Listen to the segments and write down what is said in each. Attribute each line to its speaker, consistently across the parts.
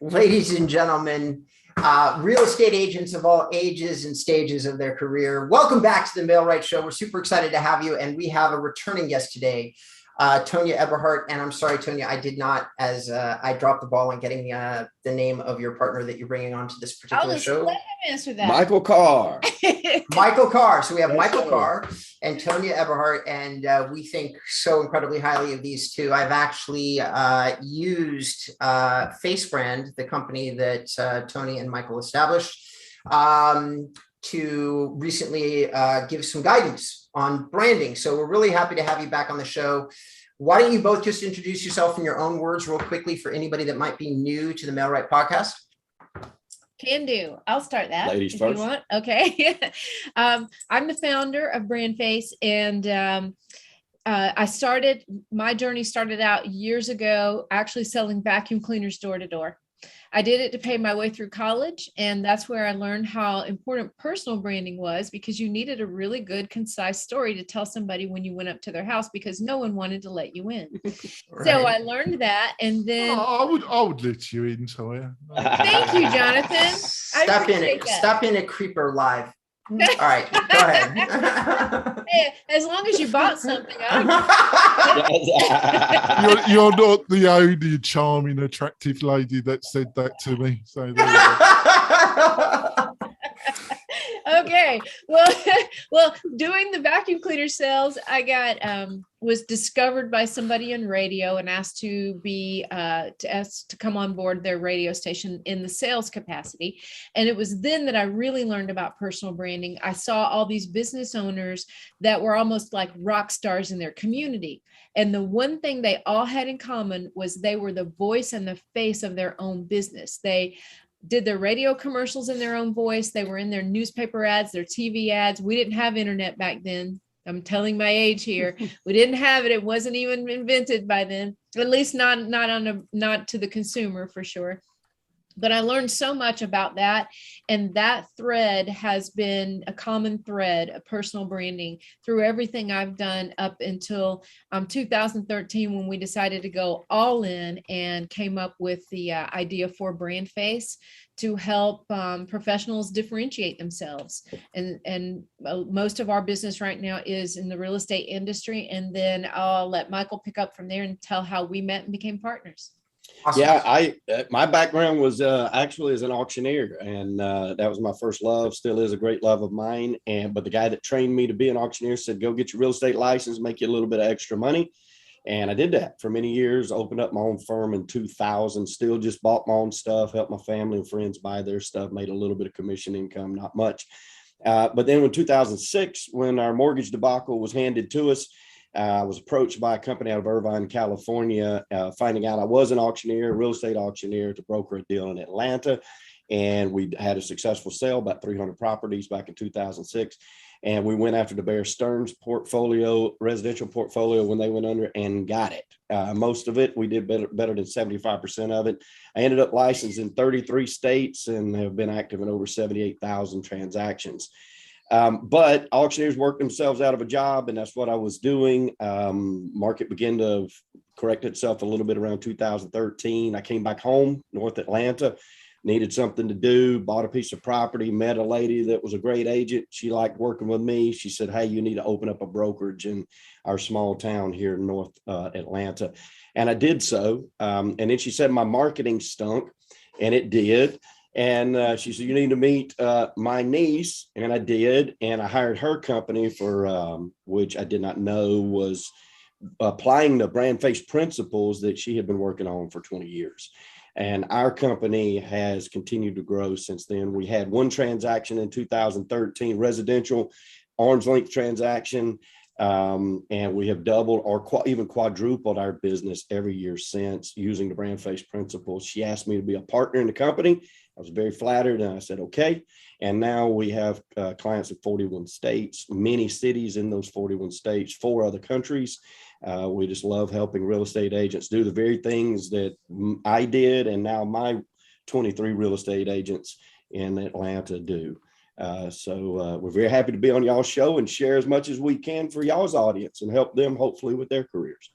Speaker 1: Ladies and gentlemen, real estate agents of all ages and stages of their career, welcome back to the Mailrite Show. We're super excited to have you, and we have a returning guest today, Tonya Eberhart. And I'm sorry, Tonya, I did not, as I dropped the ball on getting the name of your partner that you're bringing on to this particular show.
Speaker 2: Let him answer that.
Speaker 3: Michael Carr.
Speaker 1: Michael Carr. So we have
Speaker 3: Yes,
Speaker 1: Michael
Speaker 3: sir.
Speaker 1: Carr and Tonya Eberhart, and we think so incredibly highly of these two. I've actually used Face Brand, the company that Tony and Michael established, to recently give some guidance on branding. So we're really happy to have you back on the show. Why don't you both just introduce yourself in your own words real quickly for anybody that might be new to the Mailrite podcast?
Speaker 2: Can do. I'll start that.
Speaker 3: Ladies
Speaker 2: if
Speaker 3: first.
Speaker 2: You want. Okay. I'm the founder of BrandFace, and my journey started out years ago, actually selling vacuum cleaners door to door. I did it to pay my way through college, and that's where I learned how important personal branding was, because you needed a really good, concise story to tell somebody when you went up to their house, because no one wanted to let you in.
Speaker 1: Right.
Speaker 2: So I learned that, and then
Speaker 4: I would let you in, Tonya.
Speaker 2: thank you, Jonathan.
Speaker 1: Stop in a creeper live. All right, go ahead.
Speaker 2: Hey, as long as you bought something,
Speaker 4: You're not the only charming, attractive lady that said that to me. So there you go.
Speaker 2: okay. Well, doing the vacuum cleaner sales, I got was discovered by somebody on radio and asked to come on board their radio station in the sales capacity. And it was then that I really learned about personal branding. I saw all these business owners that were almost like rock stars in their community. And the one thing they all had in common was they were the voice and the face of their own business. They did their radio commercials in their own voice. They were in their newspaper ads, their TV ads. We didn't have internet back then. I'm telling my age here. We didn't have it. It wasn't even invented by then, at least not to the consumer for sure. But I learned so much about that. And that thread has been a common thread of personal branding through everything I've done up until 2013, when we decided to go all in and came up with the idea for BrandFace to help professionals differentiate themselves. And most of our business right now is in the real estate industry. And then I'll let Michael pick up from there and tell how we met and became partners.
Speaker 1: Awesome.
Speaker 3: Yeah, my background was actually as an auctioneer, and that was my first love, still is a great love of mine. But the guy that trained me to be an auctioneer said, go get your real estate license, make you a little bit of extra money. And I did that for many years, opened up my own firm in 2000, still just bought my own stuff, helped my family and friends buy their stuff, made a little bit of commission income, not much. But then in 2006, when our mortgage debacle was handed to us, I was approached by a company out of Irvine, California, finding out I was an auctioneer, real estate auctioneer, to broker a deal in Atlanta. And we had a successful sale, about 300 properties back in 2006. And we went after the Bear Stearns portfolio, residential portfolio, when they went under, and got it. Most of it, we did better than 75% of it. I ended up licensed in 33 states and have been active in over 78,000 transactions. But auctioneers work themselves out of a job, and that's what I was doing. Market began to correct itself a little bit around 2013. I came back home, North Atlanta, needed something to do, bought a piece of property, met a lady that was a great agent. She liked working with me. She said, hey, you need to open up a brokerage in our small town here in North Atlanta. And I did so. And then she said my marketing stunk, and it did. And she said, you need to meet my niece. And I did. And I hired her company for which I did not know was applying the BrandFace principles that she had been working on for 20 years. And our company has continued to grow since then. We had one transaction in 2013, residential arm's length transaction. And we have doubled or even quadrupled our business every year since, using the BrandFace principles. She asked me to be a partner in the company. I was very flattered, and I said, okay. And now we have clients in 41 states, many cities in those 41 states, 4 other countries. We just love helping real estate agents do the very things that I did, and now my 23 real estate agents in Atlanta do. So we're very happy to be on y'all's show and share as much as we can for y'all's audience and help them hopefully with their careers.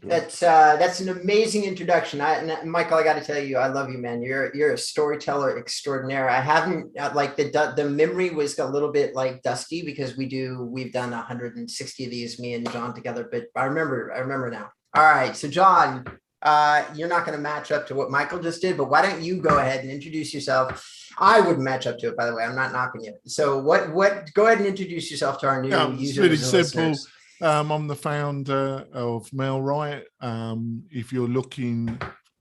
Speaker 1: That's an amazing introduction. Michael, I got to tell you, I love you, man. You're a storyteller extraordinaire. I haven't like the memory was a little bit like dusty because we've done 160 of these, me and John together. But I remember now. All right, so John, you're not going to match up to what Michael just did, but why don't you go ahead and introduce yourself? I would match up to it, by the way. I'm not knocking you. So go ahead and introduce yourself to our new
Speaker 4: It's
Speaker 1: users.
Speaker 4: really simple.
Speaker 1: Listeners.
Speaker 4: I'm the founder of MailRight. If you're looking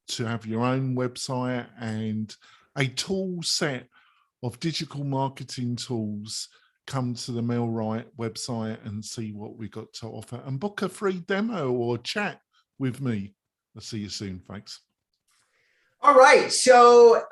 Speaker 4: to have your own website and a tool set of digital marketing tools, come to the MailRight website and see what we got to offer and book a free demo or chat with me. I'll see you soon. Thanks.
Speaker 1: All right. So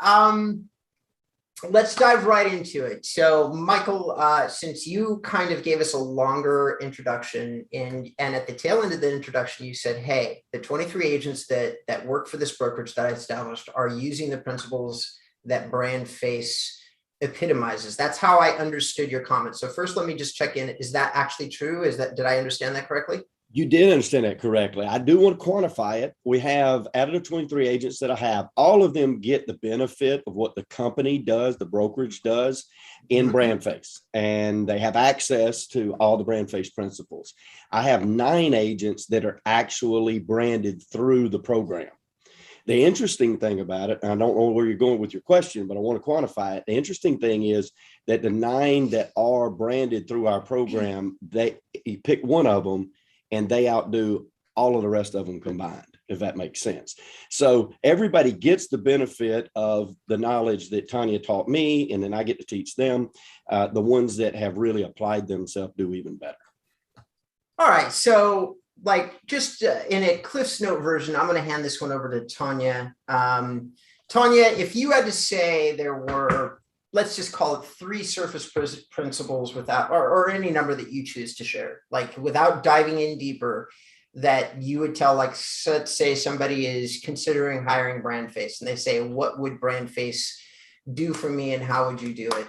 Speaker 1: let's dive right into it. So Michael, since you kind of gave us a longer introduction and at the tail end of the introduction, you said, hey, the 23 agents that work for this brokerage that I established are using the principles that BrandFace epitomizes. That's how I understood your comment. So first, let me just check in. Is that actually true? Did I understand that correctly?
Speaker 3: You did understand that correctly. I do want to quantify it. We have, out of the 23 agents that I have, all of them get the benefit of what the company does, the brokerage does in BrandFace, and they have access to all the BrandFace principles. I have 9 agents that are actually branded through the program. The interesting thing about it, and I don't know where you're going with your question, but I want to quantify it. The interesting thing is that the 9 that are branded through our program, you pick one of them, and they outdo all of the rest of them combined, if that makes sense. So everybody gets the benefit of the knowledge that Tonya taught me, and then I get to teach them. The ones that have really applied themselves do even better.
Speaker 1: All right. So like just in a Cliff's Note version, I'm going to hand this one over to Tonya. Tonya, if you had to say there were, let's just call it 3 surface principles without, or any number that you choose to share, like without diving in deeper, that you would tell, like, let's say somebody is considering hiring BrandFace and they say, what would BrandFace do for me and how would you do it?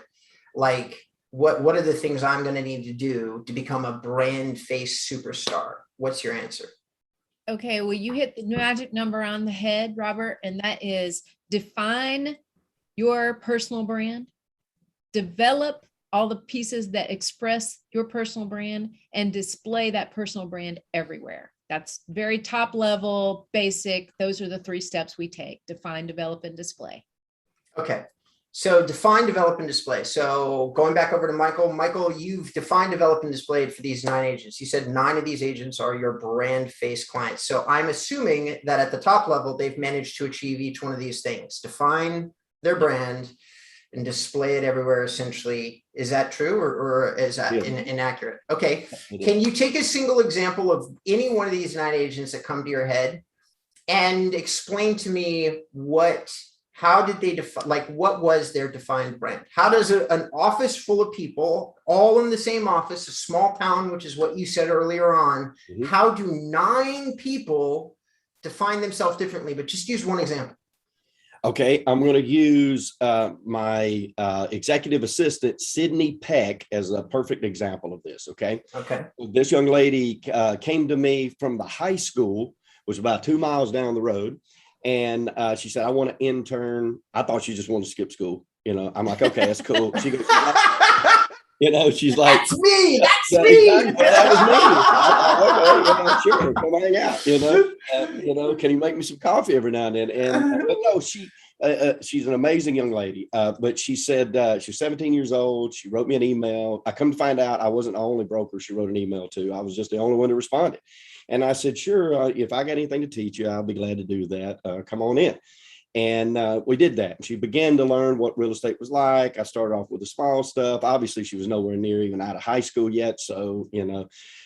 Speaker 1: Like, what are the things I'm going to need to do to become a BrandFace superstar? What's your answer?
Speaker 2: Okay, well, you hit the magic number on the head, Robert, and that is define your personal brand, develop all the pieces that express your personal brand, and display that personal brand everywhere. That's very top level, basic. Those are the 3 steps we take: define, develop, and display.
Speaker 1: Okay. So define, develop, and display. So going back over to Michael. Michael, you've defined, developed, and displayed for these 9 agents. You said 9 of these agents are your BrandFace clients. So I'm assuming that at the top level, they've managed to achieve each one of these things: define their brand and display it everywhere, essentially. Is that true, or is that inaccurate? Okay. Can you take a single example of any one of these 9 agents that come to your head and explain to me how did they define, like, what was their defined brand? How does an office full of people, all in the same office, a small town, which is what you said earlier on, how do 9 people define themselves differently? But just use one example.
Speaker 3: Okay, I'm going to use my executive assistant, Sydney Peck, as a perfect example of this. Okay. This young lady came to me from the high school, which was about 2 miles down the road. And she said, I want to intern. I thought she just wanted to skip school. I'm like, okay, that's cool. She goes, she's like,
Speaker 1: that's me. That's me.
Speaker 3: Exactly, that was me. Okay, sure, come hang out. Can you make me some coffee every now and then? And but no, she's an amazing young lady. But she said she's 17 years old. She wrote me an email. I come to find out I wasn't the only broker she wrote an email to. I was just the only one who responded. And I said, sure, if I got anything to teach you, I'll be glad to do that. Come on in. And we did that. And she began to learn what real estate was like. I started off with the small stuff. Obviously, she was nowhere near even out of high school yet. So,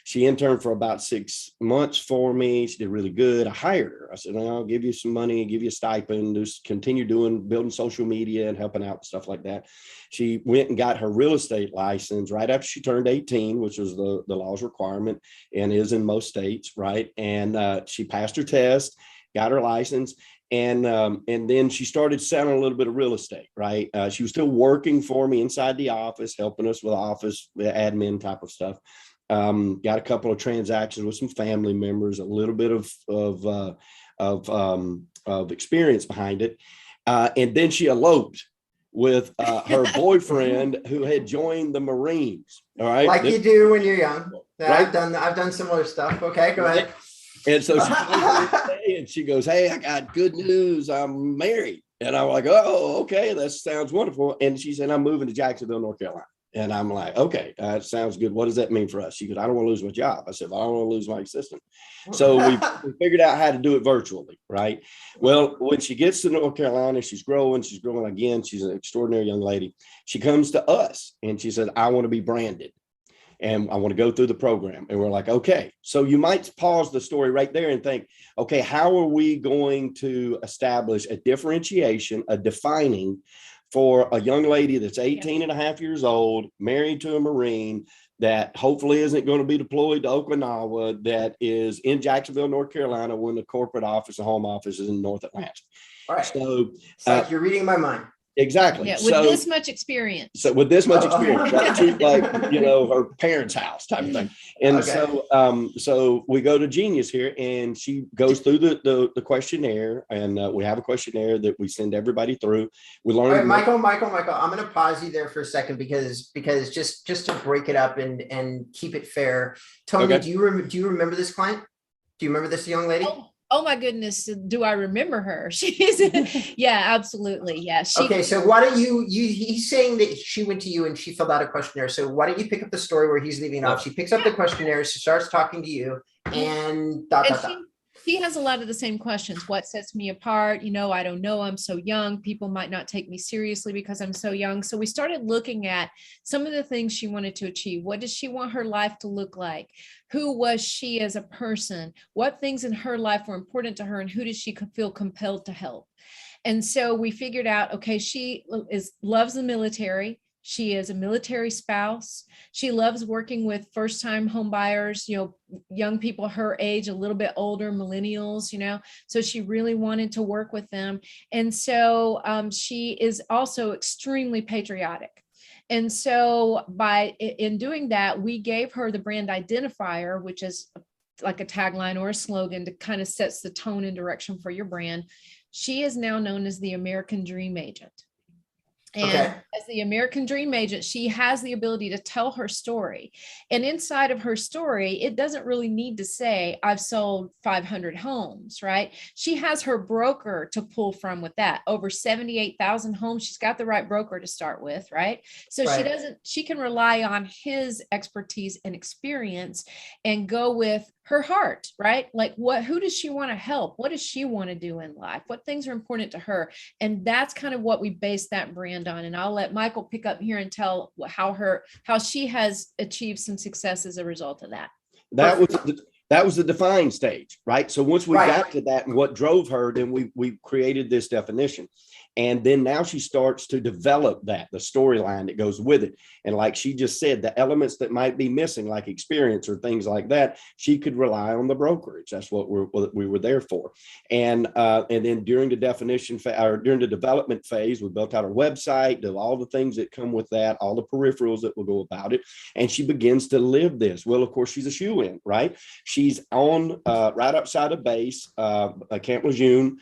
Speaker 3: she interned for about 6 months for me. She did really good. I hired her. I said, I'll give you some money, give you a stipend, just continue building social media and helping out and stuff like that. She went and got her real estate license right after she turned 18, which was the law's requirement and is in most states, right? And she passed her test, got her license. And then she started selling a little bit of real estate, right? She was still working for me inside the office, helping us with office admin type of stuff. got a couple of transactions with some family members, a little bit of experience behind it. And then she eloped with her boyfriend who had joined the Marines. All right.
Speaker 1: Like you do when you're young. Yeah,
Speaker 3: Right?
Speaker 1: I've done similar stuff. Okay, go ahead.
Speaker 3: And so she calls me today and she goes, "Hey, I got good news. I'm married." And I'm like, "Oh, okay, that sounds wonderful." And she said, "I'm moving to Jacksonville, North Carolina." And I'm like, "Okay, that sounds good. What does that mean for us?" She goes, "I don't want to lose my job." I said, "Well, I don't want to lose my assistant." So we figured out how to do it virtually, right? Well, when she gets to North Carolina, she's growing again. She's an extraordinary young lady. She comes to us and she said, "I want to be branded and I want to go through the program." And we're like, okay. So you might pause the story right there and think, okay, how are we going to establish a differentiation, a defining for a young lady that's 18 and a half years old, married to a Marine, that hopefully isn't going to be deployed to Okinawa, that is in Jacksonville, North Carolina, when the corporate office, the home office is in North Atlanta.
Speaker 1: All right.
Speaker 3: So
Speaker 1: it's like you're reading my mind.
Speaker 3: Exactly.
Speaker 2: Yeah, with this much experience.
Speaker 3: So with this much experience, like her parents' house type of thing. And
Speaker 1: Okay.
Speaker 3: so we go to Genius here, and she goes through the questionnaire, and we have a questionnaire that we send everybody through. We learn.
Speaker 1: All right, Michael, I'm going to pause you there for a second because just to break it up and keep it fair. Tonya,
Speaker 3: Okay.
Speaker 1: do you remember this client? Do you remember this young lady?
Speaker 2: Oh my goodness, do I remember her? She's yeah, absolutely. Yeah.
Speaker 1: Okay, so why don't he's saying that she went to you and she filled out a questionnaire. So why don't you pick up the story where he's leaving off? She picks up the questionnaire, she starts talking to you, and
Speaker 2: She has a lot of the same questions. What sets me apart? I don't know. I'm so young. People might not take me seriously because I'm so young. So we started looking at some of the things she wanted to achieve. What does she want her life to look like? Who was she as a person? What things in her life were important to her? And who did she feel compelled to help? And so we figured out, okay, she loves the military. She is a military spouse. She loves working with first-time home buyers, young people her age, a little bit older, millennials, so she really wanted to work with them. And so she is also extremely patriotic. And so in doing that, we gave her the brand identifier, which is like a tagline or a slogan to kind of sets the tone and direction for your brand. She is now known as the American Dream Agent. And as the American Dream Agent, she has the ability to tell her story. And inside of her story, it doesn't really need to say, I've sold 500 homes, right? She has her broker to pull from with that. Over 78,000 homes. She's got the right broker to start with, right? So she can rely on his expertise and experience and go with her heart, right? Like who does she want to help? What does she want to do in life? What things are important to her? And that's kind of what we base that brand on. And I'll let Michael pick up here and tell how she has achieved some success as a result of that.
Speaker 3: That was the define stage, right? So once we got to that and what drove her, then we created this definition. And then now she starts to develop the storyline that goes with it. And like she just said, the elements that might be missing, like experience or things like that, she could rely on the brokerage. That's what we were there for. And then during the during the development phase, we built out a website, do all the things that come with that, all the peripherals that will go about it. And she begins to live this. Well, of course, she's a shoe-in, right? She's on right outside of base, Camp Lejeune.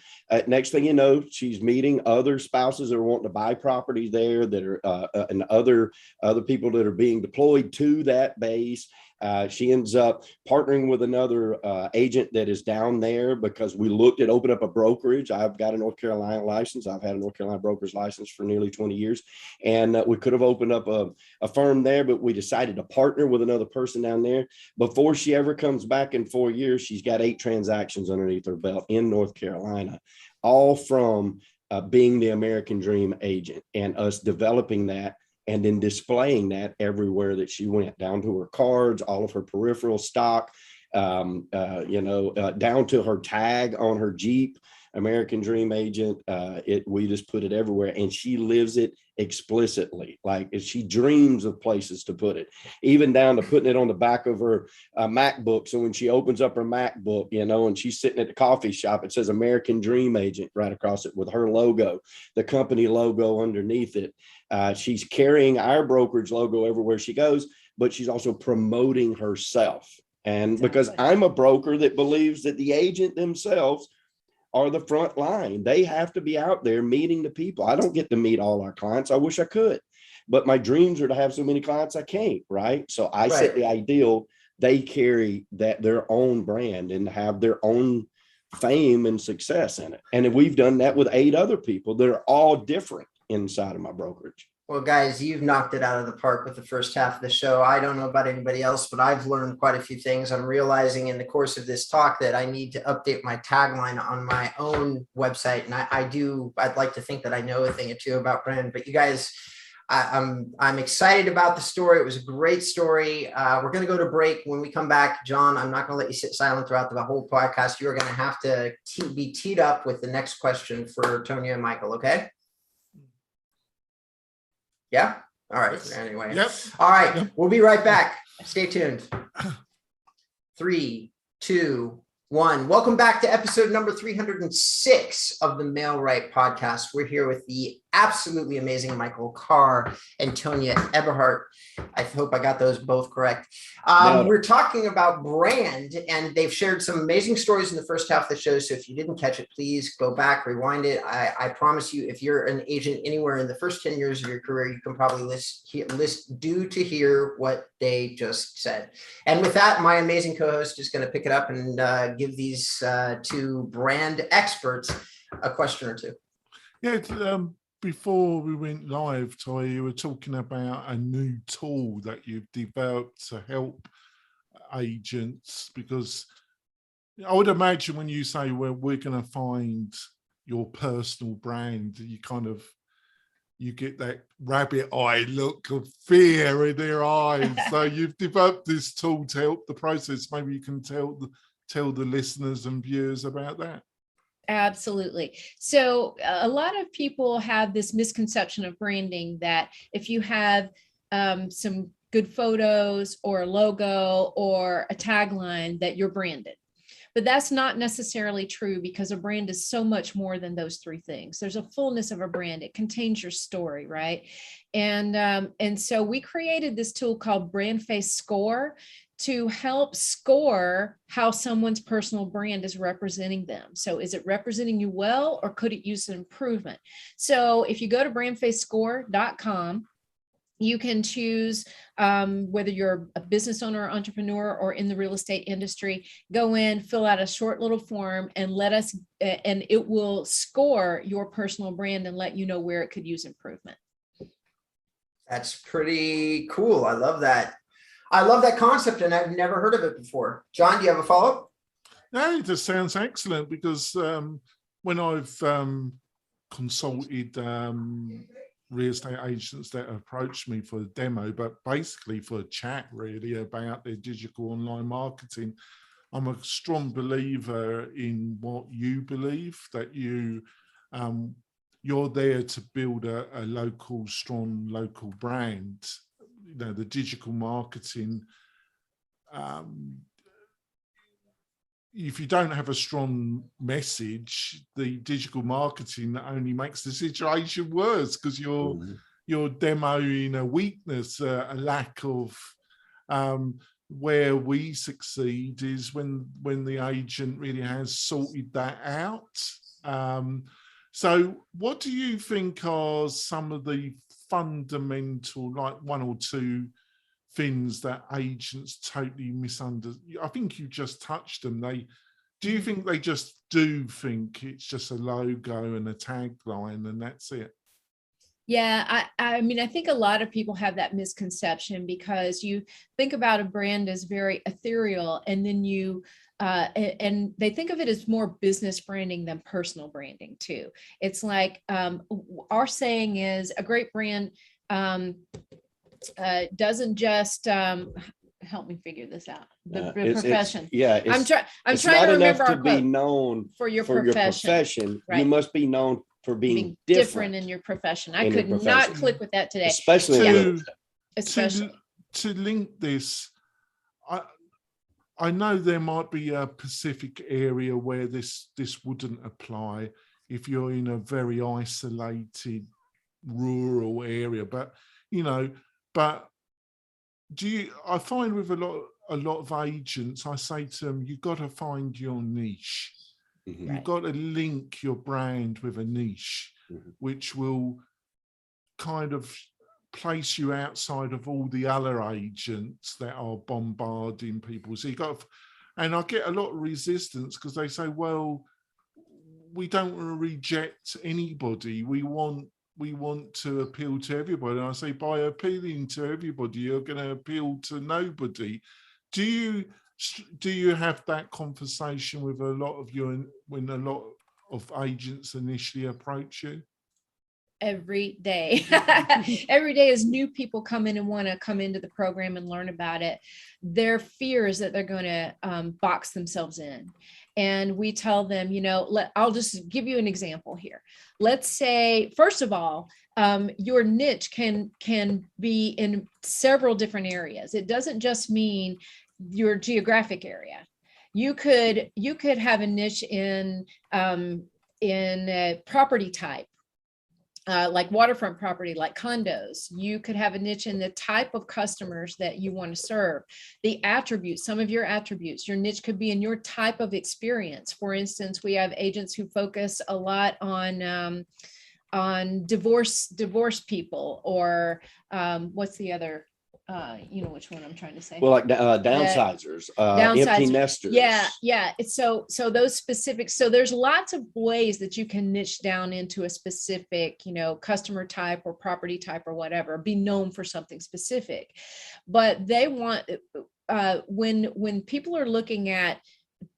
Speaker 3: Next thing you know, she's meeting other spouses that are wanting to buy properties there that are and other people that are being deployed to that base. She ends up partnering with another agent that is down there because we looked at opening up a brokerage. I've got a North Carolina license. I've had a North Carolina broker's license for nearly 20 years. And we could have opened up a firm there, but we decided to partner with another person down there. Before she ever comes back in 4 years, she's got 8 transactions underneath her belt in North Carolina, all from being the American Dream Agent and us developing that and then displaying that everywhere that she went, down to her cards, all of her peripheral stock, down to her tag on her Jeep, American Dream Agent. We just put it everywhere, and she lives it explicitly. Like she dreams of places to put it, even down to putting it on the back of her MacBook. So when she opens up her MacBook, and she's sitting at the coffee shop, it says American Dream Agent right across it with her logo, the company logo underneath it. She's carrying our brokerage logo everywhere she goes, but she's also promoting herself. And because
Speaker 2: Exactly.
Speaker 3: I'm a broker that believes that the agent themselves are the front line. They have to be out there meeting the people. I don't get to meet all our clients. I wish I could, but my dreams are to have so many clients I can't, right? So I set the ideal. They carry their own brand and have their own fame and success in it. And we've done that with 8 other people that are all different inside of my brokerage.
Speaker 1: Well, guys, you've knocked it out of the park with the first half of the show. I don't know about anybody else, but I've learned quite a few things. I'm realizing in the course of this talk that I need to update my tagline on my own website. And I'd like to think that I know a thing or two about brand, but you guys, I'm excited about the story. It was a great story. We're going to go to break. When we come back, John, I'm not going to let you sit silent throughout the whole podcast. You're going to have to be teed up with the next question for Tonya and Michael. Okay. Yeah. All right. Anyway.
Speaker 4: Yep.
Speaker 1: All right.
Speaker 4: Yep.
Speaker 1: We'll be right back. Stay tuned. 3, 2, 1. Welcome back to episode number 306 of the Mail Right podcast. We're here with the absolutely amazing Michael Carr and Tonya Eberhart. I hope I got those both correct. We're talking about brand, and they've shared some amazing stories in the first half of the show. So if you didn't catch it, please go back, rewind it. I promise you, if you're an agent anywhere in the first 10 years of your career, you can probably list due to hear what they just said. And with that, my amazing co-host is going to pick it up and give these 2 brand experts a question or 2.
Speaker 4: Yeah, before we went live, Toy, you were talking about a new tool that you've developed to help agents, because I would imagine when you say, well, we're going to find your personal brand, you get that rabbit eye look of fear in their eyes. So you've developed this tool to help the process. Maybe you can tell the listeners and viewers about that.
Speaker 2: Absolutely. So a lot of people have this misconception of branding that if you have some good photos or a logo or a tagline that you're branded. But that's not necessarily true, because a brand is so much more than those 3 things. There's a fullness of a brand. It contains your story, right? And so we created this tool called BrandFace Score to help score how someone's personal brand is representing them. So is it representing you well, or could it use an improvement? So if you go to brandfacescore.com, you can choose whether you're a business owner or entrepreneur or in the real estate industry. Go in, fill out a short little form, and and it will score your personal brand and let you know where it could use improvement.
Speaker 1: That's pretty cool. I love that. I love that concept, and I've never heard of it before. John, do you have a follow-up?
Speaker 4: No, it just sounds excellent, because when I've consulted real estate agents that approached me for a demo, but basically for a chat really about their digital online marketing, I'm a strong believer in what you believe, that you're there to build a strong local brand. You know, the digital marketing, if you don't have a strong message, the digital marketing only makes the situation worse, because you're demoing a weakness, a lack of. Where we succeed is when the agent really has sorted that out. So what do you think are some of the fundamental, like 1 or 2 things that agents totally misunderstand? I think you just touched them. Do you think they just do think it's just a logo and a tagline and that's it?
Speaker 2: Yeah, I mean, I think a lot of people have that misconception, because you think about a brand as very ethereal, and then and they think of it as more business branding than personal branding too. It's like our saying is a great brand doesn't just help me figure this out. The profession. I'm trying to remember
Speaker 3: to be known
Speaker 2: for your profession. Right.
Speaker 3: You must be known for being
Speaker 2: different in your profession. I could not click with that today.
Speaker 3: Especially
Speaker 4: to link this, I know there might be a specific area where this wouldn't apply if you're in a very isolated rural area, but I find with a lot of agents, I say to them, you've got to find your niche.
Speaker 3: Mhm.
Speaker 2: Right.
Speaker 4: You've got to link your brand with a niche, which will kind of place you outside of all the other agents that are bombarding people. So you got, and I get a lot of resistance because they say, well, we don't want to reject anybody. We want to appeal to everybody. And I say, by appealing to everybody, you're going to appeal to nobody. Do you have that conversation with a lot of you when a lot of agents initially approach you?
Speaker 2: Every day. Every day as new people come in and want to come into the program and learn about it, their fear is that they're going to box themselves in. And we tell them, I'll just give you an example here. Let's say, first of all, your niche can be in several different areas. It doesn't just mean your geographic area. You could have a niche in a property type. Like waterfront property, like condos. You could have a niche in the type of customers that you want to serve. The attributes, some of your attributes, your niche could be in your type of experience. For instance, we have agents who focus a lot on divorce people, or what's the other, which one I'm trying to say.
Speaker 3: Well, like downsizers, empty nesters.
Speaker 2: Yeah. It's so those specifics. So there's lots of ways that you can niche down into a specific, customer type or property type or whatever, be known for something specific. But they want, when people are looking at,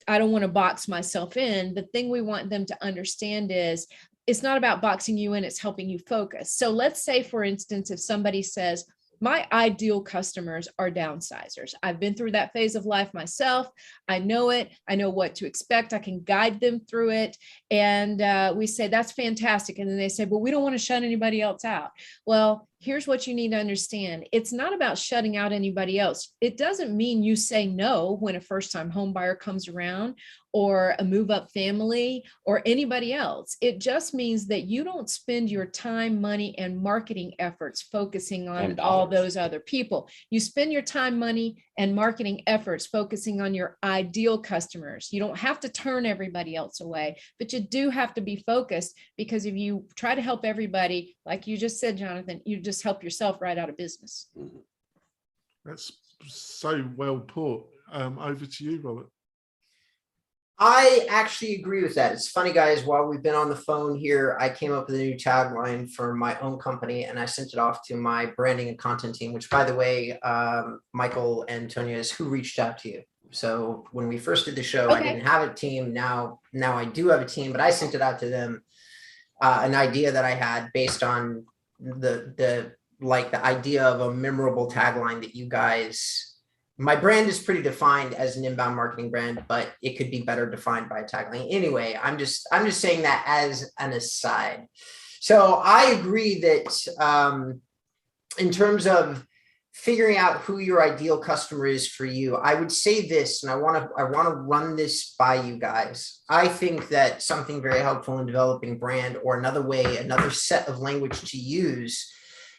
Speaker 2: I don't want to box myself in, the thing we want them to understand is it's not about boxing you in, it's helping you focus. So let's say, for instance, if somebody says, my ideal customers are downsizers. I've been through that phase of life myself. I know it. I know what to expect. I can guide them through it. And we say, that's fantastic. And then they say, but we don't want to shut anybody else out. Well, here's what you need to understand. It's not about shutting out anybody else. It doesn't mean you say no when a first-time home buyer comes around, or a move-up family, or anybody else. It just means that you don't spend your time, money, and marketing efforts focusing on all those other people. You spend your time, money, and marketing efforts focusing on your ideal customers. You don't have to turn everybody else away, but you do have to be focused, because if you try to help everybody, like you just said, Jonathan, you just help yourself right out of business.
Speaker 4: That's so well put. Over to you, Robert.
Speaker 1: I actually agree with that. It's funny, guys, while we've been on the phone here, I came up with a new tagline for my own company, and I sent it off to my branding and content team, which, by the way, Michael and Tonya, is who reached out to you. So when we first did the show, I didn't have a team. Now I do have a team, but I sent it out to them, an idea that I had based on the idea of a memorable tagline that you guys. My brand is pretty defined as an inbound marketing brand, but it could be better defined by a tagline. Anyway, I'm just saying that as an aside. So I agree that in terms of figuring out who your ideal customer is for you, I would say this, and I want to run this by you guys. I think that something very helpful in developing brand, or another set of language to use,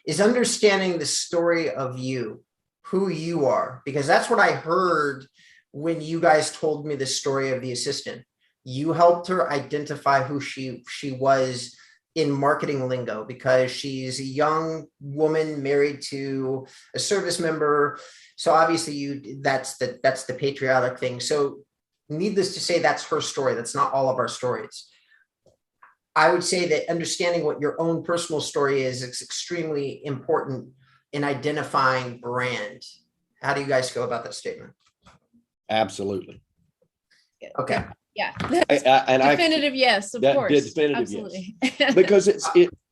Speaker 1: is understanding the story of you, who you are, because that's what I heard when you guys told me the story of the assistant. You helped her identify who she was in marketing lingo, because she's a young woman married to a service member. So obviously that's the patriotic thing. So needless to say, that's her story. That's not all of our stories. I would say that understanding what your own personal story is extremely important in identifying brand. How do you guys feel about that statement?
Speaker 3: Absolutely.
Speaker 1: Okay.
Speaker 2: Yeah.
Speaker 3: Definitive
Speaker 2: yes, of course.
Speaker 3: Definitive
Speaker 2: absolutely.
Speaker 3: Yes. Because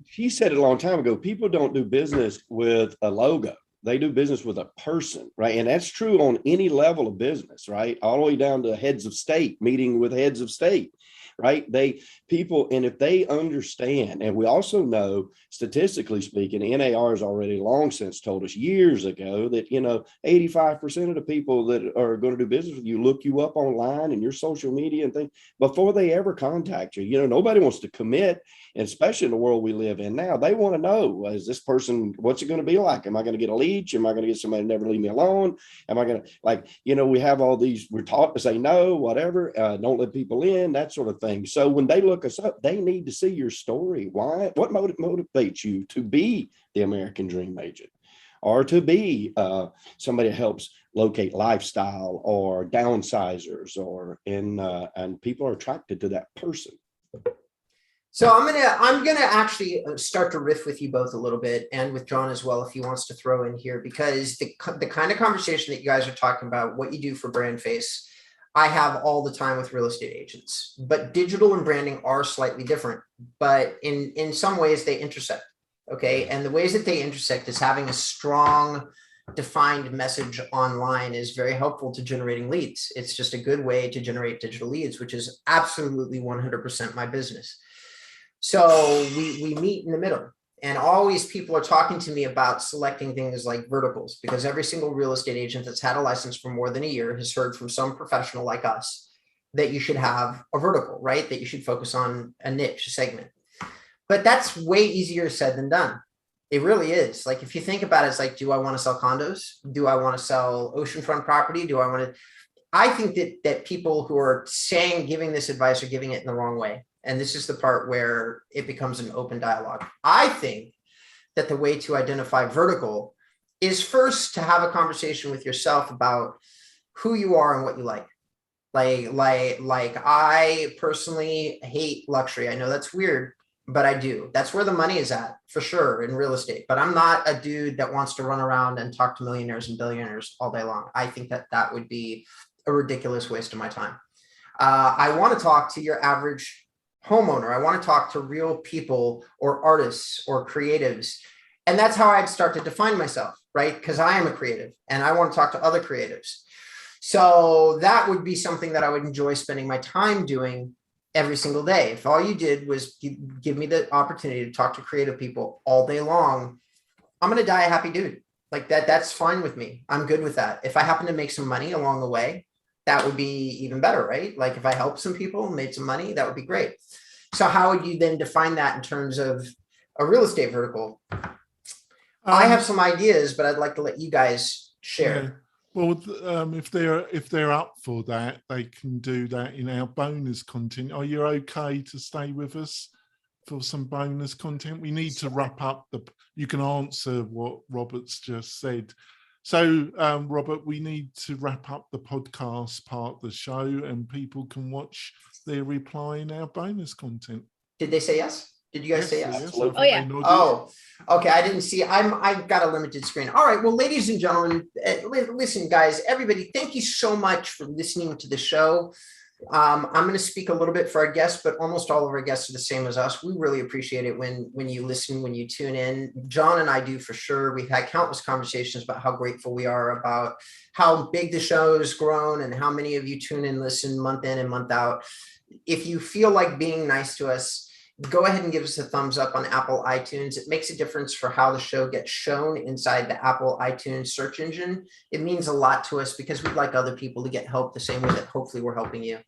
Speaker 3: she said it a long time ago, people don't do business with a logo. They do business with a person, right? And that's true on any level of business, right? All the way down to heads of state, meeting with heads of state, right? And if they understand, and we also know, statistically speaking, NAR has already long since told us years ago that, 85% of the people that are going to do business with you look you up online and your social media and things before they ever contact you. Nobody wants to commit, and especially in the world we live in now, they want to know, is this person, what's it going to be like? Am I going to get a lead? beach? Am I going to get somebody to never leave me alone? Am I going to, like, you know, we have all these, we're taught to say no, whatever, don't let people in, that sort of thing. So when they look us up, they need to see your story. Why? What motivates you to be the American Dream Agent, or to be somebody that helps locate lifestyle or downsizers, or and people are attracted to that person.
Speaker 1: So I'm gonna actually start to riff with you both a little bit, and with John as well, if he wants to throw in here, because the kind of conversation that you guys are talking about, what you do for BrandFace, I have all the time with real estate agents. But digital and branding are slightly different, but in some ways they intersect. Okay, and the ways that they intersect is having a strong, defined message online is very helpful to generating leads. It's just a good way to generate digital leads, which is absolutely 100% my business. So we meet in the middle, and always people are talking to me about selecting things like verticals, because every single real estate agent that's had a license for more than a year has heard from some professional like us that you should have a vertical, right? That you should focus on a niche, a segment. But that's way easier said than done. It really is. Like, if you think about it, it's like, do I want to sell condos? Do I want to sell oceanfront property? Do I want to? I think that people who are giving this advice are giving it in the wrong way. And this is the part where it becomes an open dialogue. I think that the way to identify vertical is first to have a conversation with yourself about who you are and what you like. Like I personally hate luxury. I know that's weird, but I do. That's where the money is at, for sure, in real estate. But I'm not a dude that wants to run around and talk to millionaires and billionaires all day long. I think that would be a ridiculous waste of my time. I want to talk to your average homeowner. I want to talk to real people or artists or creatives. And that's how I'd start to define myself, right? Because I am a creative and I want to talk to other creatives. So that would be something that I would enjoy spending my time doing every single day. If all you did was give me the opportunity to talk to creative people all day long, I'm going to die a happy dude. Like that's fine with me. I'm good with that. If I happen to make some money along the way, that would be even better, right? Like if I helped some people, made some money, that would be great. So how would you then define that in terms of a real estate vertical? I have some ideas, but I'd like to let you guys share.
Speaker 4: Yeah. Well, if they're up for that, they can do that in our bonus content. Are you okay to stay with us for some bonus content? We need to wrap up you can answer what Robert's just said. So, Robert, we need to wrap up the podcast part of the show, and people can watch their reply in our bonus content.
Speaker 1: Did they say yes? Did you guys say yes?
Speaker 3: Absolutely.
Speaker 2: Oh, yeah.
Speaker 1: Oh, okay. I didn't see. I've got a limited screen. All right. Well, ladies and gentlemen, listen, guys, everybody, thank you so much for listening to the show. I'm going to speak a little bit for our guests, but almost all of our guests are the same as us. We really appreciate it when you listen, when you tune in. John and I do for sure. We've had countless conversations about how grateful we are about how big the show has grown and how many of you tune in, listen month in and month out. If you feel like being nice to us, go ahead and give us a thumbs up on Apple iTunes. It makes a difference for how the show gets shown inside the Apple iTunes search engine. It means a lot to us because we'd like other people to get help the same way that hopefully we're helping you.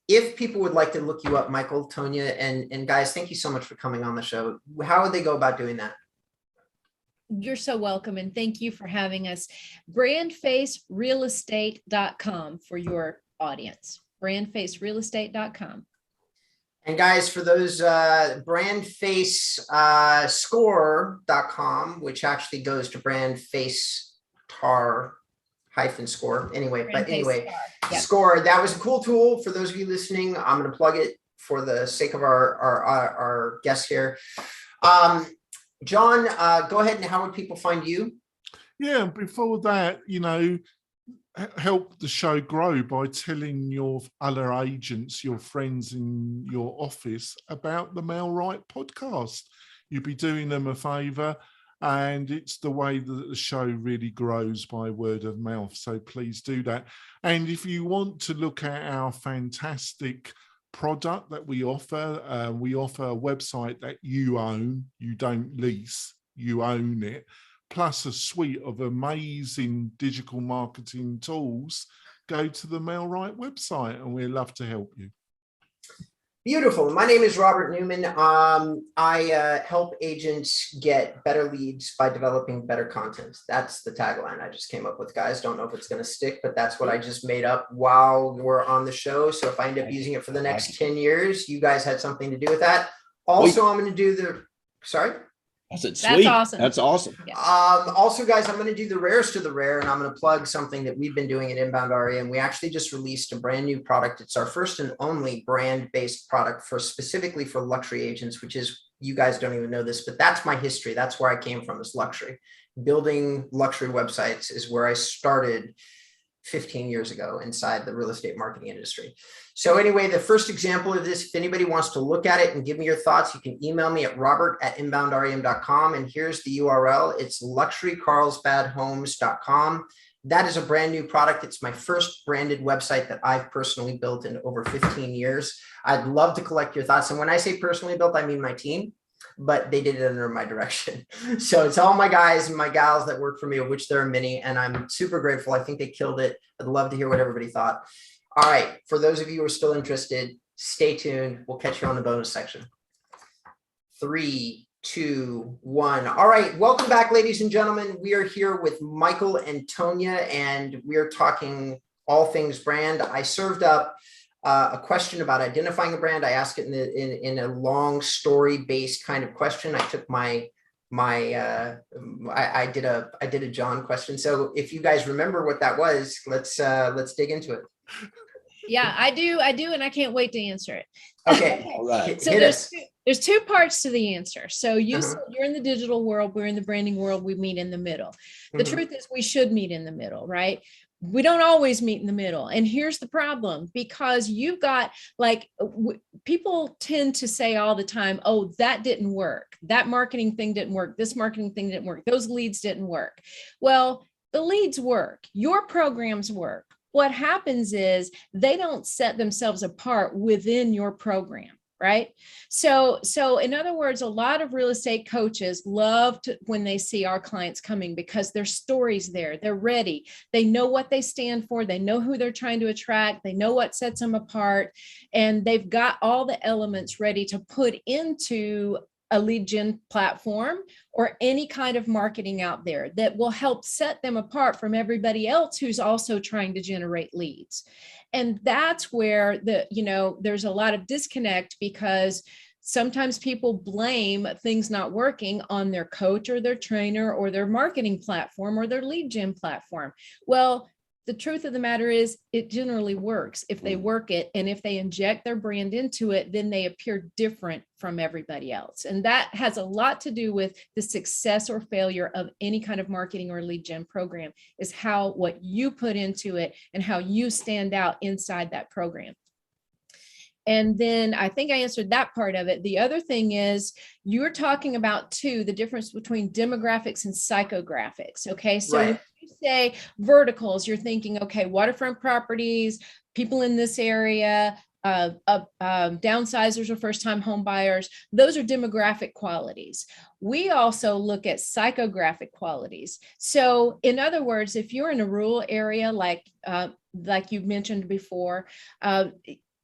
Speaker 1: If people would like to look you up, Michael, Tonya, and guys, thank you so much for coming on the show. How would they go about doing that?
Speaker 2: You're so welcome. And thank you for having us. BrandFaceRealEstate.com for your audience. BrandFaceRealEstate.com.
Speaker 1: And guys, for those BrandFaceScore.com, which actually goes to BrandFaceTar-score. Anyway, but anyway,
Speaker 2: Yep.
Speaker 1: Score, that was a cool tool for those of you listening. I'm going to plug it for the sake of our guests here. John, go ahead, and how would people find you?
Speaker 4: Yeah, before that, help the show grow by telling your other agents, your friends in your office about the Mel Wright podcast. You'll be doing them a favor, and it's the way that the show really grows by word of mouth. So please do that. And if you want to look at our fantastic product that we offer a website that you own, you don't lease, you own it, plus a suite of amazing digital marketing tools, go to the Mel Wright website, and we'd love to help you.
Speaker 1: Beautiful. My name is Robert Newman. I help agents get better leads by developing better content. That's the tagline I just came up with, guys. Don't know if it's going to stick, but that's what I just made up while we're on the show. So if I end up using it for the next 10 years, you guys had something to do with that. Also, I'm going to do the, sorry?
Speaker 3: I said,
Speaker 2: That's
Speaker 3: sweet.
Speaker 2: awesome.
Speaker 3: That's awesome.
Speaker 2: Yeah.
Speaker 1: Also, guys, I'm going to do the rarest of the rare, and I'm going to plug something that we've been doing at Inbound REA, and we actually just released a brand new product. It's our first and only brand-based product for specifically for luxury agents, which is, you guys don't even know this, but that's my history. That's where I came from, is luxury. Building luxury websites is where I started 15 years ago inside the real estate marketing industry. So anyway, the first example of this, if anybody wants to look at it and give me your thoughts, you can email me at robert@inboundrem.com. And here's the URL. It's luxurycarlsbadhomes.com. That is a brand new product. It's my first branded website that I've personally built in over 15 years. I'd love to collect your thoughts. And when I say personally built, I mean my team, but they did it under my direction. So it's all my guys and my gals that work for me, of which there are many, and I'm super grateful. I think they killed it. I'd love to hear what everybody thought. All right, for those of you who are still interested, stay tuned. We'll catch you on the bonus section. 3, 2, 1. All right, welcome back, ladies and gentlemen. We are here with Michael and Tonya, and we are talking all things brand. I served up a question about identifying a brand. I asked it in a long story based kind of question. I took I did a John question. So if you guys remember what that was, let's dig into it.
Speaker 2: Yeah, I do. And I can't wait to answer it.
Speaker 1: Okay.
Speaker 3: All right.
Speaker 2: So there's two parts to the answer. So you're in the digital world, we're in the branding world, we meet in the middle. The truth is we should meet in the middle, right? We don't always meet in the middle. And here's the problem, because you've got people tend to say all the time, oh, that didn't work. That marketing thing didn't work. This marketing thing didn't work. Those leads didn't work. Well, the leads work. Your programs work. What happens is they don't set themselves apart within your program. Right. So in other words, a lot of real estate coaches love to, when they see our clients coming, because their story's there, they're ready. They know what they stand for. They know who they're trying to attract. They know what sets them apart. And they've got all the elements ready to put into a lead gen platform or any kind of marketing out there that will help set them apart from everybody else who's also trying to generate leads. And that's where there's a lot of disconnect, because sometimes people blame things not working on their coach or their trainer or their marketing platform or their lead gen platform. Well, the truth of the matter is it generally works if they work it, and if they inject their brand into it, then they appear different from everybody else. And that has a lot to do with the success or failure of any kind of marketing or lead gen program, is what you put into it and how you stand out inside that program. And then I think I answered that part of it. The other thing is you're talking about the difference between demographics and psychographics. Okay. So when you say verticals, you're thinking, okay, waterfront properties, people in this area, downsizers or first-time home buyers. Those are demographic qualities. We also look at psychographic qualities. So in other words, if you're in a rural area, like you mentioned before,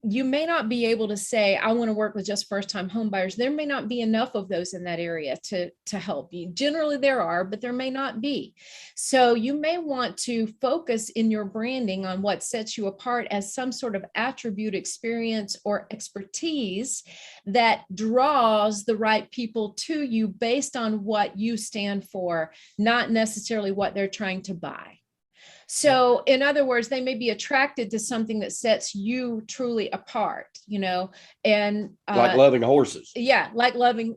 Speaker 2: you may not be able to say, I want to work with just first-time home buyers. There may not be enough of those in that area to help you. Generally there are, but there may not be. So you may want to focus in your branding on what sets you apart as some sort of attribute, experience, or expertise that draws the right people to you based on what you stand for, not necessarily what they're trying to buy. So in other words, they may be attracted to something that sets you truly apart, and
Speaker 3: like loving horses.
Speaker 2: Yeah, like loving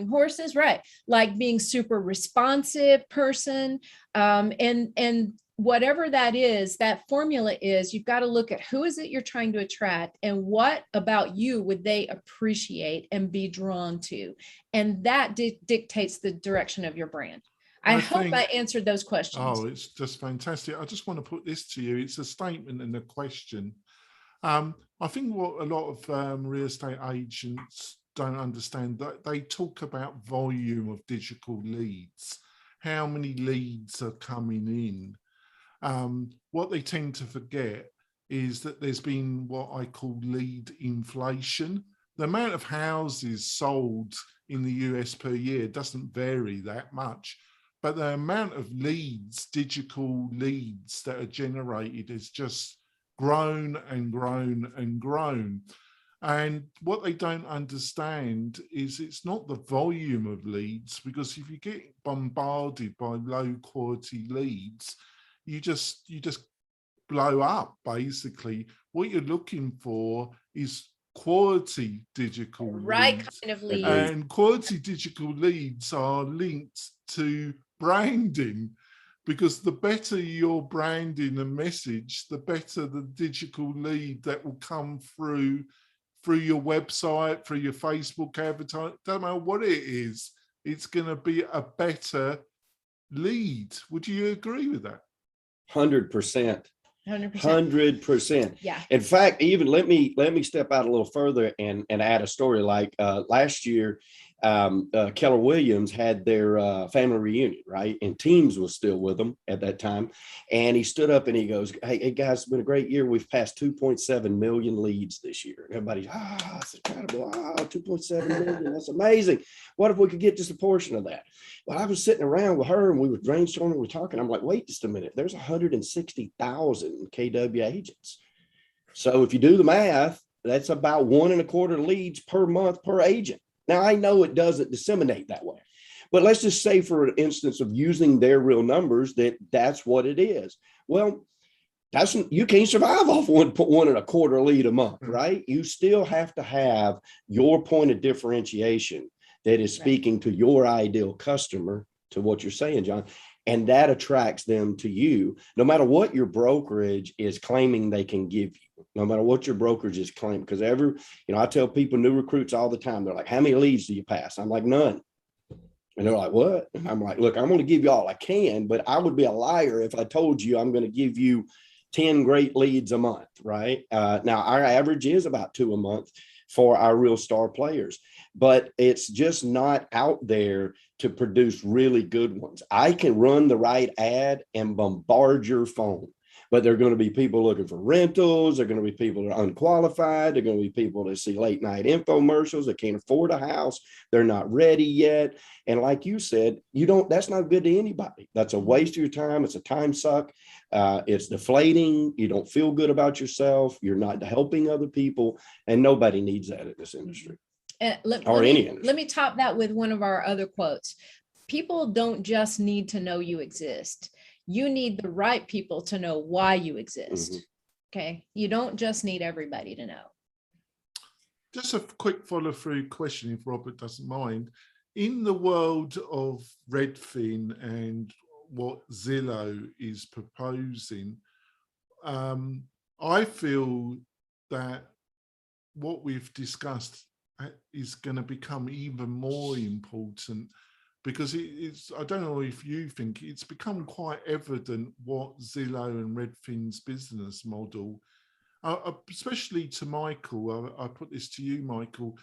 Speaker 2: horses, right? Like being super responsive person, and whatever that is, that formula is, you've got to look at who is it you're trying to attract and what about you would they appreciate and be drawn to, and that dictates the direction of your brand. I hope I answered those questions.
Speaker 4: Oh, it's just fantastic. I just want to put this to you. It's a statement and a question. I think what a lot of real estate agents don't understand, that they talk about volume of digital leads, how many leads are coming in. What they tend to forget is that there's been what I call lead inflation. The amount of houses sold in the US per year doesn't vary that much, but the amount of leads, digital leads that are generated has just grown and grown and grown. And what they don't understand is it's not the volume of leads, because if you get bombarded by low quality leads, you just blow up. Basically, what you're looking for is quality digital
Speaker 2: Right
Speaker 4: leads.
Speaker 2: kind of lead.
Speaker 4: And quality digital leads are linked to branding, because the better your branding and message, the better the digital lead that will come through your website, through your Facebook advertising. Don't matter what it is, it's going to be a better lead. Would you agree with that?
Speaker 3: 100%.
Speaker 2: 100%.
Speaker 3: 100%.
Speaker 2: Yeah.
Speaker 3: In fact, even let me step out a little further and add a story. Like last year, Keller Williams had their family reunion, right? And Teams was still with them at that time. And he stood up and he goes, hey guys, it's been a great year. We've passed 2.7 million leads this year. And everybody's, it's incredible. 2.7 million. That's amazing. What if we could get just a portion of that? Well, I was sitting around with her and we were brainstorming, we were talking. I'm like, wait just a minute. There's 160,000 KW agents. So if you do the math, that's about 1.25 leads per month per agent. Now, I know it doesn't disseminate that way, but let's just say for an instance of using their real numbers, that's what it is. Well, you can't survive off 1.25 lead a month, right? You still have to have your point of differentiation that is speaking to your ideal customer, to what you're saying, John, and that attracts them to you, no matter what your brokerage is claiming they can give you, no matter what your brokerage is claiming. Because I tell people, new recruits all the time, they're like, how many leads do you pass? I'm like, none. And they're like, what? And I'm like, look, I'm going to give you all I can, but I would be a liar if I told you I'm going to give you 10 great leads a month, right? Now, our average is about 2 a month for our real star players, but it's just not out there to produce really good ones. I can run the right ad and bombard your phone, but there are going to be people looking for rentals. There are going to be people that are unqualified. There are going to be people that see late night infomercials that can't afford a house. They're not ready yet. And like you said, that's not good to anybody. That's a waste of your time. It's a time suck. It's deflating. You don't feel good about yourself. You're not helping other people, and nobody needs that in this industry.
Speaker 2: Let me top that with one of our other quotes. People don't just need to know you exist. You need the right people to know why you exist. Mm-hmm. Okay. You don't just need everybody to know.
Speaker 4: Just a quick follow-through question, if Robert doesn't mind. In the world of Redfin and what Zillow is proposing, I feel that what we've discussed is going to become even more important, because it's, I don't know if you think, it's become quite evident what Zillow and Redfin's business model, especially to Michael, I put this to you, Michael,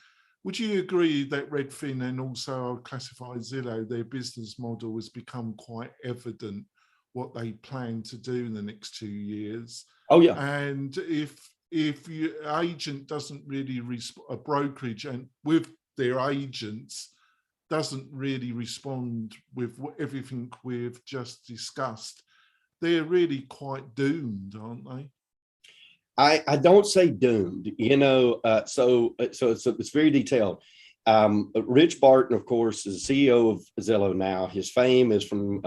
Speaker 4: would you agree that Redfin and also classify Zillow, their business model has become quite evident what they plan to do in the next 2 years?
Speaker 3: Oh, yeah.
Speaker 4: And if your agent doesn't really a brokerage and with their agents doesn't really respond with everything we've just discussed, they're really quite doomed, aren't they?
Speaker 3: I don't say doomed, so it's very detailed. Rich Barton, of course, is the CEO of Zillow now. His fame is from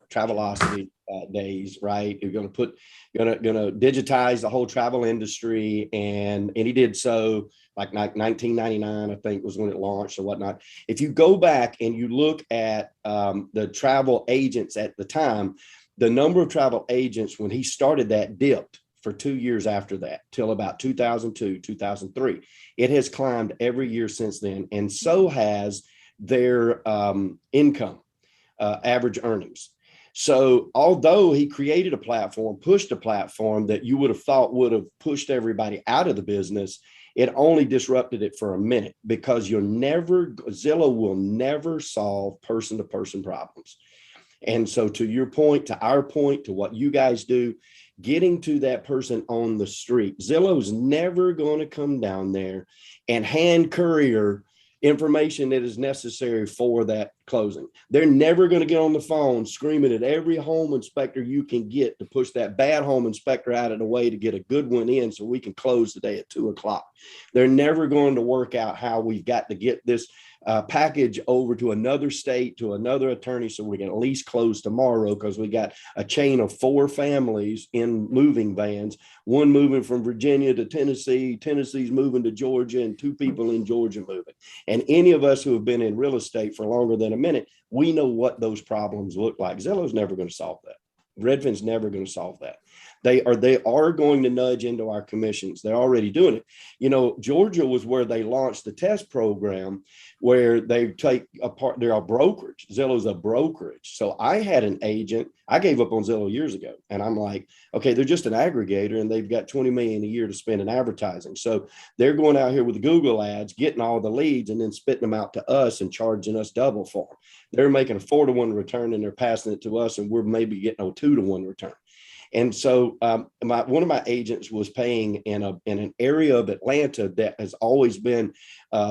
Speaker 3: Travelocity days, right? You're going to digitize the whole travel industry, and he did so like 1999, I think, was when it launched or whatnot. If you go back and you look at the travel agents at the time, the number of travel agents when he started that dipped for 2 years after that, till about 2002, 2003. It has climbed every year since then, and so has their income, average earnings. So although he created a platform, pushed a platform that you would have thought would have pushed everybody out of the business, it only disrupted it for a minute, because Zillow will never solve person-to-person problems. And so to your point, to our point, to what you guys do, getting to that person on the street. Zillow's never going to come down there and hand courier information that is necessary for that closing. They're never going to get on the phone screaming at every home inspector you can get to push that bad home inspector out of the way to get a good one in so we can close today at 2 o'clock. They're never going to work out how we've got to get this package over to another state, to another attorney, so we can at least close tomorrow, because we got a chain of 4 families in moving vans, one moving from Virginia to Tennessee, Tennessee's moving to Georgia, and 2 people in Georgia moving. And any of us who have been in real estate for longer than a minute, we know what those problems look like. Zillow's never going to solve that. Redfin's never going to solve that. They are going to nudge into our commissions. They're already doing it. You know, Georgia was where they launched the test program where they take apart, they're a brokerage. Zillow's a brokerage. So I had an agent, I gave up on Zillow years ago, and I'm like, okay, they're just an aggregator and they've got 20 million a year to spend in advertising. So they're going out here with Google ads, getting all the leads and then spitting them out to us and charging us double for them. They're making a 4-to-1 return and they're passing it to us, and we're maybe getting a 2-to-1 return. And so one of my agents was paying in an area of Atlanta that has always been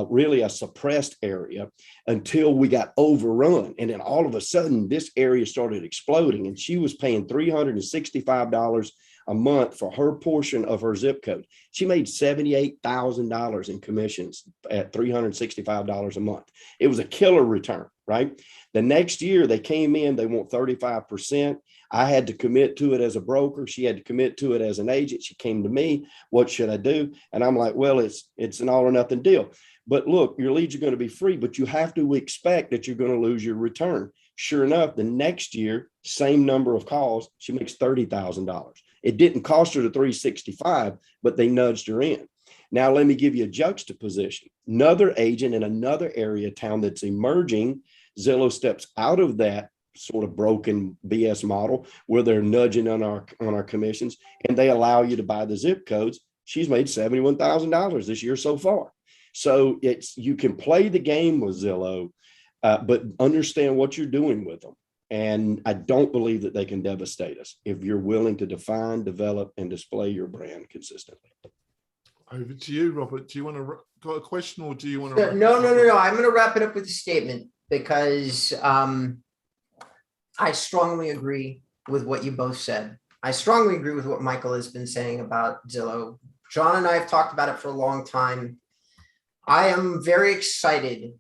Speaker 3: really a suppressed area until we got overrun. And then all of a sudden, this area started exploding, and she was paying $365 a month for her portion of her zip code. She made $78,000 in commissions at $365 a month. It was a killer return, right? The next year they came in, they want 35%. I had to commit to it as a broker. She had to commit to it as an agent. She came to me, what should I do? And I'm like, well, it's an all or nothing deal. But look, your leads are going to be free, but you have to expect that you're going to lose your return. Sure enough, the next year, same number of calls, she makes $30,000. It didn't cost her the $365, but they nudged her in. Now, let me give you a juxtaposition. Another agent in another area town that's emerging, Zillow steps out of that sort of broken BS model where they're nudging on our commissions, and they allow you to buy the zip codes. She's made $71,000 this year so far. So you can play the game with Zillow, but understand what you're doing with them. And I don't believe that they can devastate us if you're willing to define, develop, and display your brand consistently.
Speaker 4: Over to you, Robert. Do you want to got a question, or do you want to?
Speaker 1: No. I'm going to wrap it up with a statement, because I strongly agree with what you both said. I strongly agree with what Michael has been saying about Zillow. John and I have talked about it for a long time. I am very excited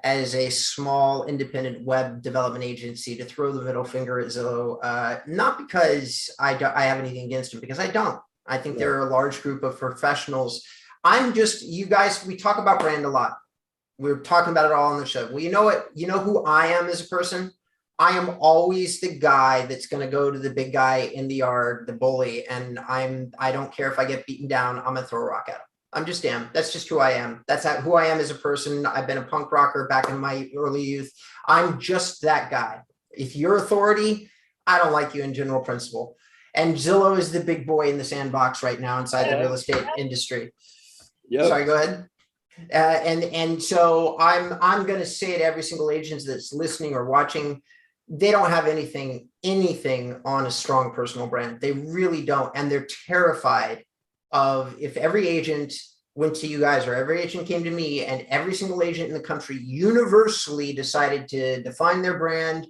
Speaker 1: as a small independent web development agency to throw the middle finger at Zillow, not because I have anything against them, because I don't. I think they're a large group of professionals. You guys, we talk about brand a lot. We're talking about it all on the show. Well, you know what? You know who I am as a person? I am always the guy that's going to go to the big guy in the yard, the bully, and I don't care if I get beaten down. I'm going to throw a rock at him. I'm just damn. That's just who I am. That's who I am as a person. I've been a punk rocker back in my early youth. I'm just that guy. If you're authority, I don't like you in general principle. And Zillow is the big boy in the sandbox right now inside the real estate industry. Yep. Sorry, go ahead. And so I'm going to say to every single agent that's listening or watching, they don't have anything on a strong personal brand. They really don't. And they're terrified of, if every agent went to you guys or every agent came to me and every single agent in the country universally decided to define their brand,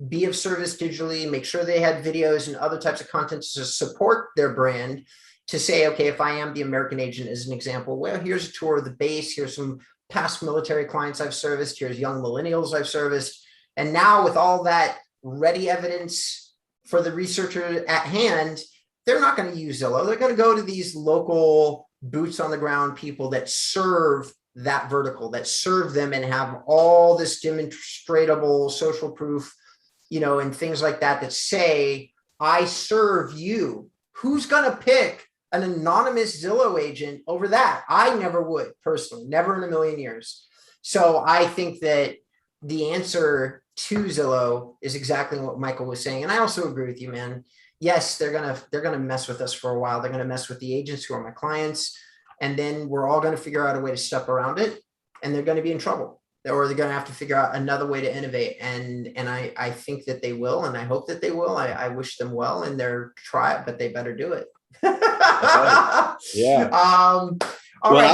Speaker 1: be of service digitally, make sure they had videos and other types of content to support their brand, to say, okay, if I am the American agent as an example, well, here's a tour of the base, here's some past military clients I've serviced, here's young millennials I've serviced. And now with all that ready evidence for the researcher at hand, they're not going to use Zillow. They're going to go to these local boots on the ground people that serve that vertical, that serve them and have all this demonstratable social proof, and things like that, that say, I serve you. Who's going to pick an anonymous Zillow agent over that? I never would, personally, never in a million years. So I think that the answer to Zillow is exactly what Michael was saying. And I also agree with you, man. Yes, they're gonna mess with us for a while. They're gonna mess with the agents who are my clients, and then we're all gonna figure out a way to step around it, and they're gonna be in trouble. or they're going to have to figure out another way to innovate. And I think that they will, and I hope that they will. I wish them well in their try, but they better do it.
Speaker 3: Yeah.
Speaker 1: All right,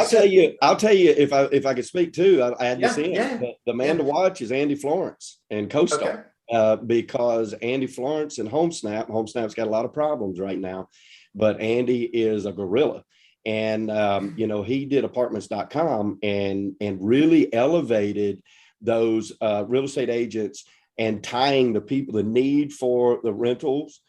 Speaker 3: I'll tell you if I could speak too, I add this in.
Speaker 1: Yeah.
Speaker 3: The man to watch is Andy Florence and CoStar.
Speaker 1: Okay.
Speaker 3: Because Andy Florence and HomeSnap's got a lot of problems right now, but Andy is a gorilla. And, he did apartments.com and really elevated those real estate agents and tying the need for the rentals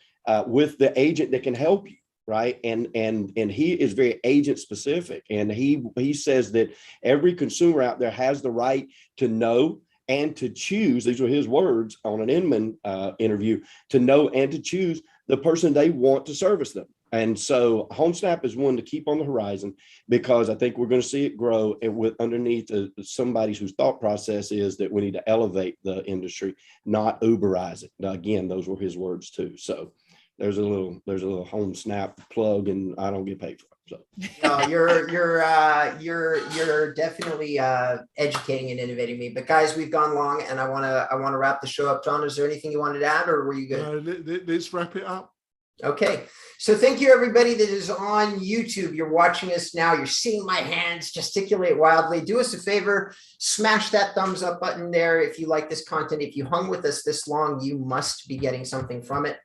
Speaker 3: with the agent that can help you. Right. And he is very agent specific. And he says that every consumer out there has the right to know and to choose. These were his words on an Inman interview, to know and to choose the person they want to service them. And so HomeSnap is one to keep on the horizon, because I think we're going to see it grow, and with underneath somebody whose thought process is that we need to elevate the industry, not Uberize it. Now, again, those were his words too. So there's a little HomeSnap plug, and I don't get paid for it. So
Speaker 1: no, you're definitely educating and innovating me. But guys, we've gone long, and I want to wrap the show up. John, is there anything you wanted to add, or were you good?
Speaker 4: Let's wrap it up.
Speaker 1: Okay, so thank you everybody that is on YouTube. You're watching us now. You're seeing my hands gesticulate wildly. Do us a favor, smash that thumbs up button there if you like this content. If you hung with us this long, you must be getting something from it.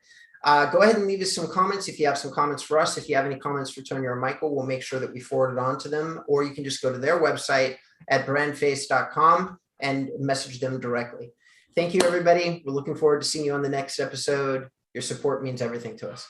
Speaker 1: Go ahead and leave us some comments if you have some comments for us. If you have any comments for Tonya or Michael, we'll make sure that we forward it on to them, or you can just go to their website at brandface.com and message them directly. Thank you, everybody. We're looking forward to seeing you on the next episode. Your support means everything to us.